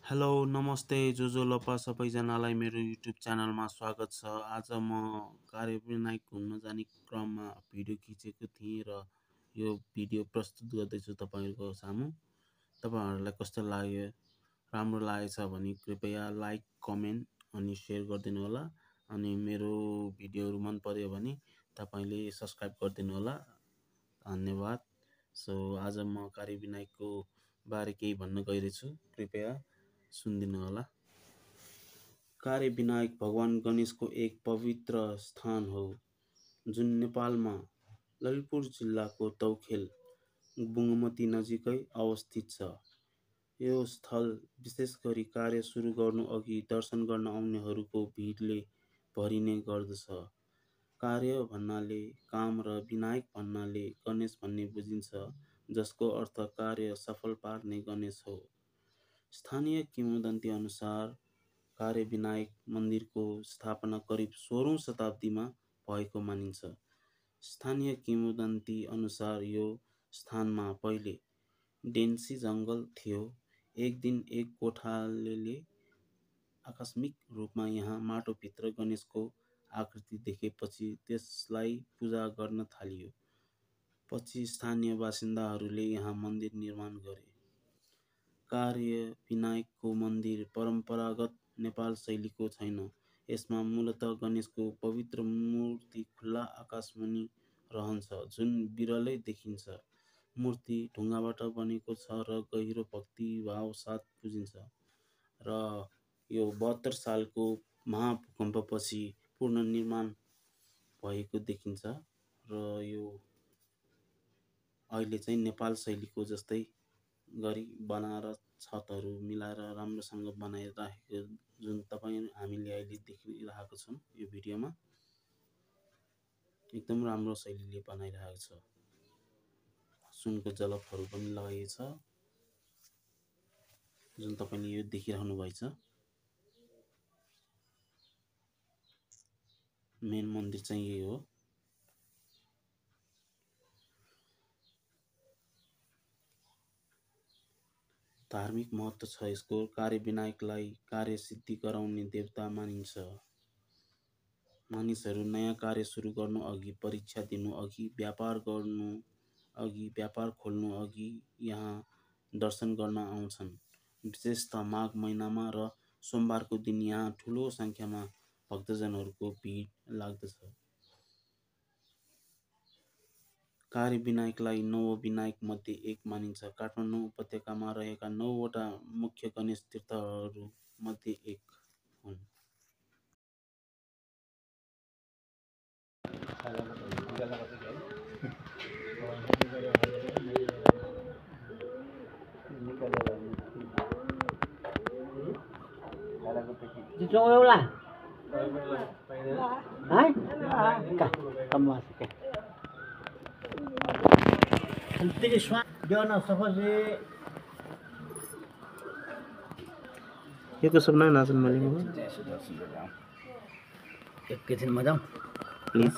Hello नमस्ते जो लपा सबैजनालाई मेरो युट्युब च्यानलमा स्वागत छ। आज म कार्यविनायक घुम्न जाने क्रममा भिडियो खिचेको थिएँ र यो भिडियो प्रस्तुत गर्दैछु तपाईहरुको सामु। तपाईहरुलाई कस्तो लाग्यो? राम्रो लागेछ भने कृपया लाइक, कमेन्ट अनि शेयर गरिदिनु होला। अनि मेरो भिडियोहरु मन पर्यो भने तपाईले सब्स्क्राइब गरिदिनु होला। धन्यवाद। आज म कार्यविनायकको बारे केही भन्न गइरहेछु। कृपया सुनिदिनु होला। कार्यविनायक भगवान गणेशको एक पवित्र स्थान हो जुन नेपालमा ललितपुर जिल्लाको तौखेल बुङ्मती नजिकै अवस्थित छ। यो स्थल विशेष गरी कार्य सुरु गर्नु अघि दर्शन गर्न आउनेहरूको भिडले भरिने गर्दछ। कार्य भन्नाले काम र विनायक भन्नाले गणेश भन्ने बुझिन्छ, जसको अर्थ कार्य सफल पार्ने गणेश हो। स्थानीय किंवदन्ती अनुसार कार्यविनायक मन्दिरको स्थापना करिब 16औं शताब्दीमा भएको मानिन्छ। स्थानीय किंवदन्ती अनुसार यो स्थानमा पहिले डेन्सी जङ्गल थियो। एक दिन एक गोठालेले आकस्मिक रूपमा यहाँ माटोभित्र गणेशको आकृति देखेपछि त्यसलाई पूजा गर्न थालियो। पछि स्थानीय बासिन्दाहरूले यहाँ मन्दिर निर्माण गरे। कार्यविनायकको मन्दिर परम्परागत नेपाल शैलीको छैन। यसमा मूलतः गणेशको पवित्र मूर्ति खुला आकाशमुनि रहन्छ, जुन विरलै देखिन्छ। मूर्ति ढुङ्गाबाट बनेको छ र गहिरो भक्तिभाव साथ पुजिन्छ र यो 72 सालको महाभूकम्पपछि पुनर्निर्माण भएको देखिन्छ र यो अहिले चाहिँ नेपाल शैलीको जस्तै गरी बनाएर छतहरू मिलाएर राम्रोसँग बनाइराखेको जुन हामीले अहिले देखिरहेको छौं यो भिडियोमा एकदम राम्रो शैलीले बनाइरहेको छ। सुनको जलपहरू पनि लगाइएको छ जुन तपाईले यो देखिरहनु भएछ। मेन मन्दिर चाहिँ यही हो। धार्मिक महत्व छ यसको। कार्यविनायकलाई कार्यसिद्धि गराउने देवता मानिन्छ। मानिसहरू नयाँ कार्य सुरु गर्नु अघि, परीक्षा दिनु अघि, व्यापार गर्नु अघि, व्यापार खोल्नु अघि यहाँ दर्शन गर्न आउँछन्। विशेषतः माघ महिनामा र सोमबारको दिन यहाँ ठूलो संख्यामा भक्तजनहरूको भिड लाग्दछ। कार्यविनायकलाई 9 विनायक मध्ये एक मानिन्छ। काठमाडौँ उपत्यकामा रहेका 9 वटा मुख्य गणेश तीर्थहरू मध्ये एक हुन्। यो तो सब नाचन मैले एकैछिनमा जाउँ प्लिज।